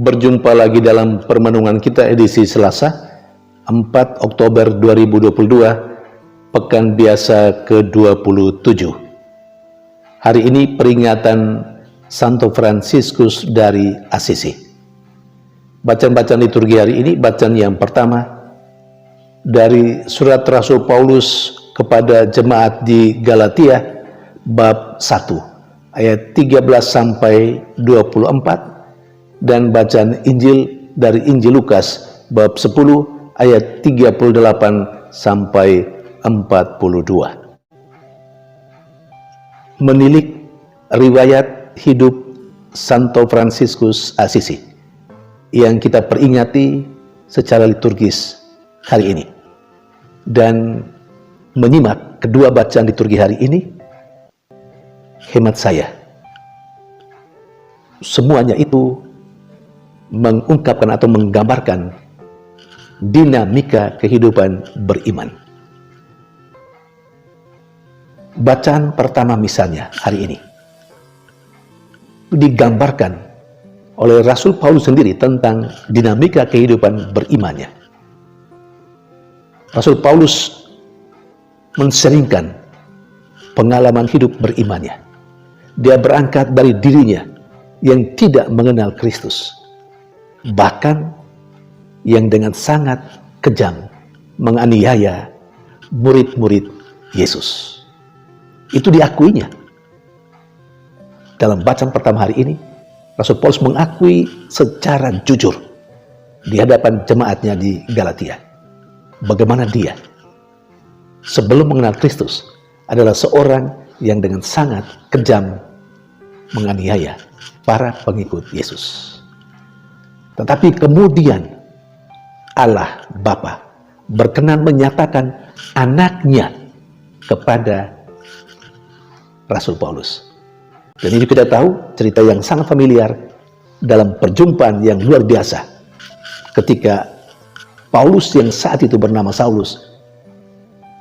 Berjumpa lagi dalam permenungan kita edisi Selasa 4 Oktober 2022, Pekan Biasa ke-27. Hari ini peringatan Santo Fransiskus dari Assisi. Bacaan-bacaan liturgi hari ini, bacaan yang pertama dari surat Rasul Paulus kepada jemaat di Galatia bab 1 ayat 13 sampai 24, dan bacaan Injil dari Injil Lukas bab 10 ayat 38 sampai 42. Menilik riwayat hidup Santo Fransiskus Assisi yang kita peringati secara liturgis hari ini, dan menyimak kedua bacaan liturgi hari ini, hemat saya, semuanya itu mengungkapkan atau menggambarkan dinamika kehidupan beriman. Bacaan pertama misalnya hari ini digambarkan oleh Rasul Paulus sendiri tentang dinamika kehidupan berimannya. Rasul Paulus menseringkan pengalaman hidup berimannya. Dia berangkat dari dirinya yang tidak mengenal Kristus, bahkan yang dengan sangat kejam menganiaya murid-murid Yesus. Itu diakuinya. Dalam bacaan pertama hari ini, Rasul Paulus mengakui secara jujur di hadapan jemaatnya di Galatia bagaimana dia sebelum mengenal Kristus adalah seorang yang dengan sangat kejam menganiaya para pengikut Yesus. Tetapi kemudian Allah Bapa berkenan menyatakan anaknya kepada Rasul Paulus. Dan ini kita tahu cerita yang sangat familiar dalam perjumpaan yang luar biasa ketika Paulus yang saat itu bernama Saulus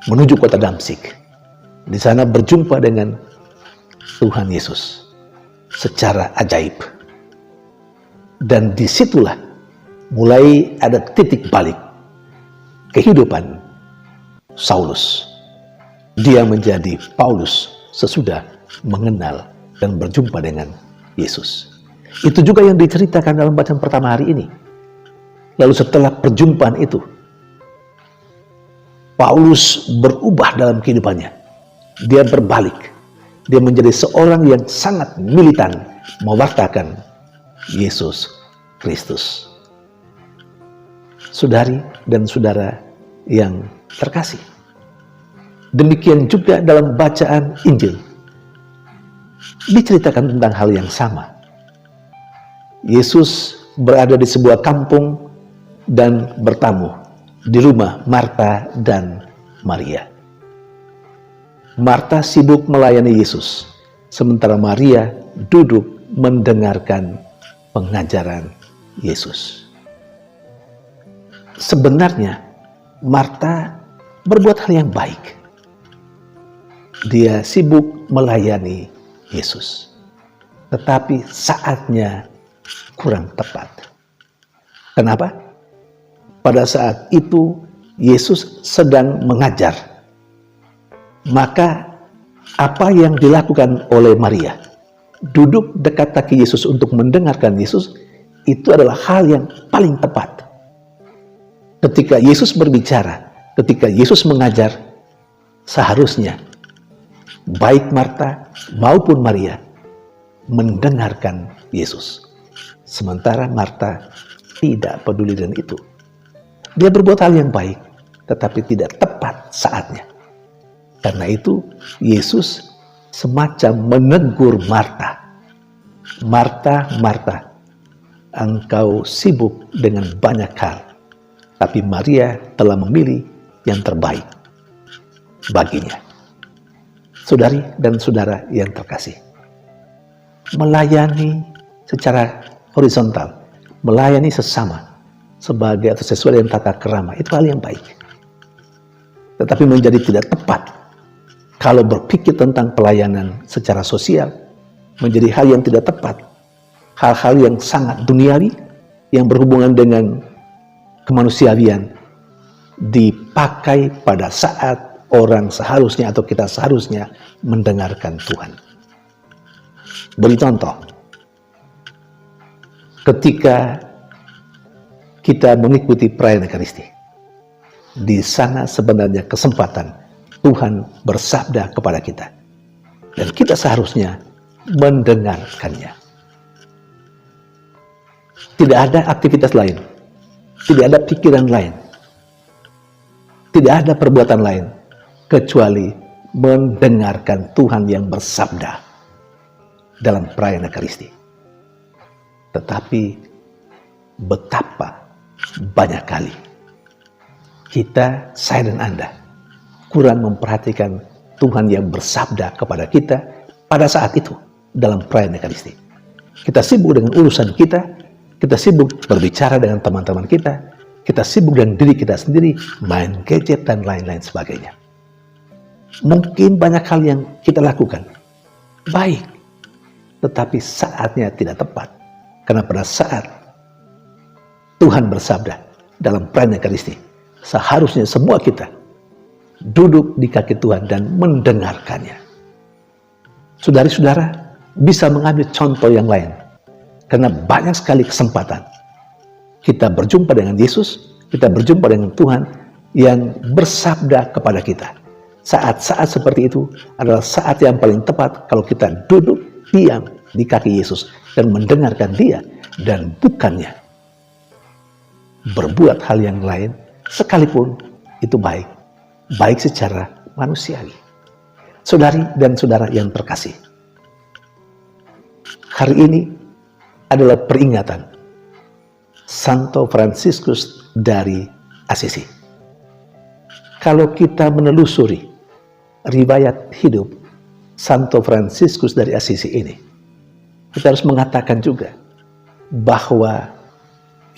menuju kota Damsyik. Di sana berjumpa dengan Tuhan Yesus secara ajaib. Dan disitulah mulai ada titik balik kehidupan Saulus. Dia menjadi Paulus sesudah mengenal dan berjumpa dengan Yesus. Itu juga yang diceritakan dalam bacaan pertama hari ini. Lalu setelah perjumpaan itu, Paulus berubah dalam kehidupannya. Dia berbalik. Dia menjadi seorang yang sangat militan mewartakan Yesus Kristus. Saudari dan saudara yang terkasih, demikian juga dalam bacaan Injil diceritakan tentang hal yang sama. Yesus berada di sebuah kampung dan bertamu di rumah Marta dan Maria. Marta sibuk melayani Yesus, sementara Maria duduk mendengarkan pengajaran Yesus. Sebenarnya Marta berbuat hal yang baik. Dia sibuk melayani Yesus, tetapi saatnya kurang tepat. Kenapa? Pada saat itu Yesus sedang mengajar. Maka apa yang dilakukan oleh Maria, duduk dekat kaki Yesus untuk mendengarkan Yesus, itu adalah hal yang paling tepat. Ketika Yesus berbicara, ketika Yesus mengajar, seharusnya baik Marta maupun Maria mendengarkan Yesus. Sementara Marta tidak peduli dengan itu. Dia berbuat hal yang baik, tetapi tidak tepat saatnya. Karena itu Yesus semacam menegur Marta. Marta, Marta, engkau sibuk dengan banyak hal, tapi Maria telah memilih yang terbaik baginya. Saudari dan saudara yang terkasih, melayani secara horizontal, melayani sesama sebagai atau sesuai dengan tata krama, itu hal yang baik. Tetapi menjadi tidak tepat kalau berpikir tentang pelayanan secara sosial, menjadi hal yang tidak tepat, hal-hal yang sangat duniawi, yang berhubungan dengan kemanusiaan dipakai pada saat orang seharusnya atau kita seharusnya mendengarkan Tuhan. Beri contoh, ketika kita mengikuti perayaan Ekaristi, di sana sebenarnya kesempatan Tuhan bersabda kepada kita, dan kita seharusnya mendengarkannya. Tidak ada aktivitas lain, tidak ada pikiran lain, tidak ada perbuatan lain kecuali mendengarkan Tuhan yang bersabda dalam perayaan Ekaristi. Tetapi betapa banyak kali kita, saya dan Anda, kurang memperhatikan Tuhan yang bersabda kepada kita pada saat itu dalam perayaan Ekaristi. Kita sibuk dengan urusan kita, kita sibuk berbicara dengan teman-teman kita sibuk dengan diri kita sendiri, main gadget dan lain-lain sebagainya. Mungkin banyak hal yang kita lakukan baik, tetapi saatnya tidak tepat. Karena pada saat Tuhan bersabda dalam perayaan Ekaristi, seharusnya semua kita duduk di kaki Tuhan dan mendengarkannya. Saudari-saudara bisa mengambil contoh yang lain, karena banyak sekali kesempatan kita berjumpa dengan Yesus, kita berjumpa dengan Tuhan yang bersabda kepada kita. Saat-saat seperti itu adalah saat yang paling tepat kalau kita duduk diam di kaki Yesus dan mendengarkan Dia, dan bukannya berbuat hal yang lain, sekalipun itu baik secara manusiawi. Saudari dan saudara yang terkasih, hari ini adalah peringatan Santo Fransiskus dari Assisi. Kalau kita menelusuri riwayat hidup Santo Fransiskus dari Assisi ini, kita harus mengatakan juga bahwa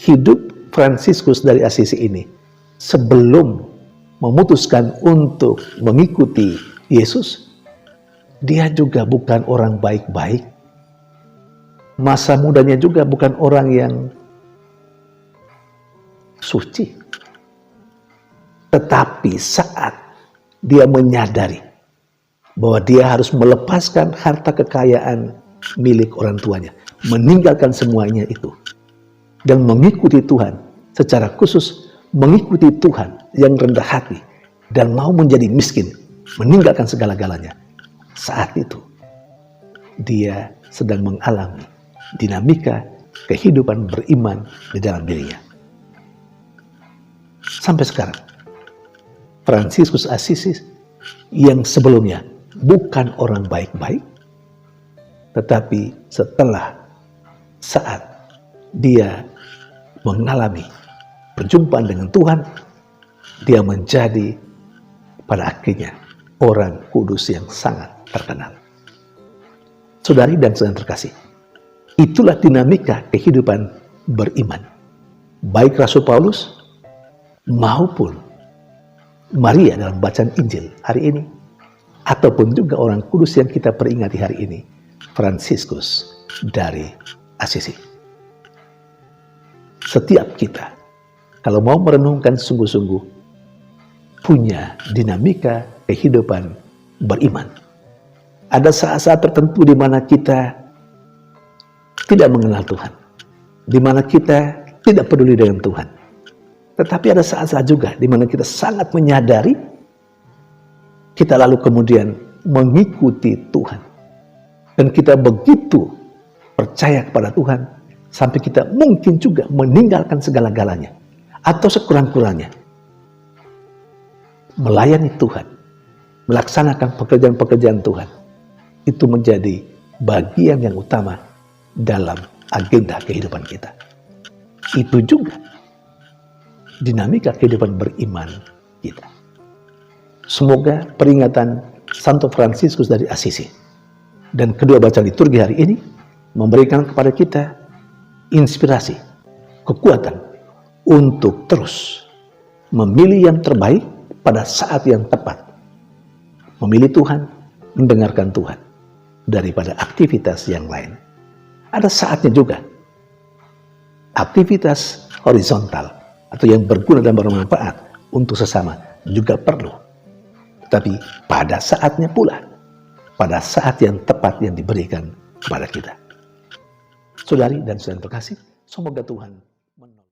hidup Fransiskus dari Assisi ini sebelum memutuskan untuk mengikuti Yesus, dia juga bukan orang baik-baik. Masa mudanya juga bukan orang yang suci. Tetapi saat dia menyadari bahwa dia harus melepaskan harta kekayaan milik orang tuanya, meninggalkan semuanya itu, dan mengikuti Tuhan, secara khusus mengikuti Tuhan yang rendah hati dan mau menjadi miskin, meninggalkan segala-galanya. Saat itu dia sedang mengalami dinamika kehidupan beriman di dalam dirinya. Sampai sekarang Fransiskus Assisi yang sebelumnya bukan orang baik-baik, tetapi setelah saat dia mengalami perjumpaan dengan Tuhan, dia menjadi pada akhirnya orang kudus yang sangat terkenal. Saudari dan saudara terkasih, itulah dinamika kehidupan beriman, baik Rasul Paulus maupun Maria dalam bacaan Injil hari ini, ataupun juga orang kudus yang kita peringati hari ini, Fransiskus dari Assisi. Setiap kita, kalau mau merenungkan sungguh-sungguh, punya dinamika kehidupan beriman. Ada saat-saat tertentu di mana kita tidak mengenal Tuhan, di mana kita tidak peduli dengan Tuhan. Tetapi ada saat-saat juga di mana kita sangat menyadari, kita lalu kemudian mengikuti Tuhan. Dan kita begitu percaya kepada Tuhan, sampai kita mungkin juga meninggalkan segala-galanya, atau sekurang-kurangnya melayani Tuhan, melaksanakan pekerjaan-pekerjaan Tuhan. Itu menjadi bagian yang utama dalam agenda kehidupan kita. Itu juga dinamika kehidupan beriman kita. Semoga peringatan Santo Fransiskus dari Assisi dan kedua bacaan liturgi hari ini memberikan kepada kita inspirasi, kekuatan untuk terus memilih yang terbaik pada saat yang tepat. Memilih Tuhan, mendengarkan Tuhan, daripada aktivitas yang lain. Ada saatnya juga aktivitas horizontal atau yang berguna dan bermanfaat untuk sesama juga perlu. Tetapi pada saatnya pula, pada saat yang tepat yang diberikan kepada kita. Saudari dan saudara terkasih, semoga Tuhan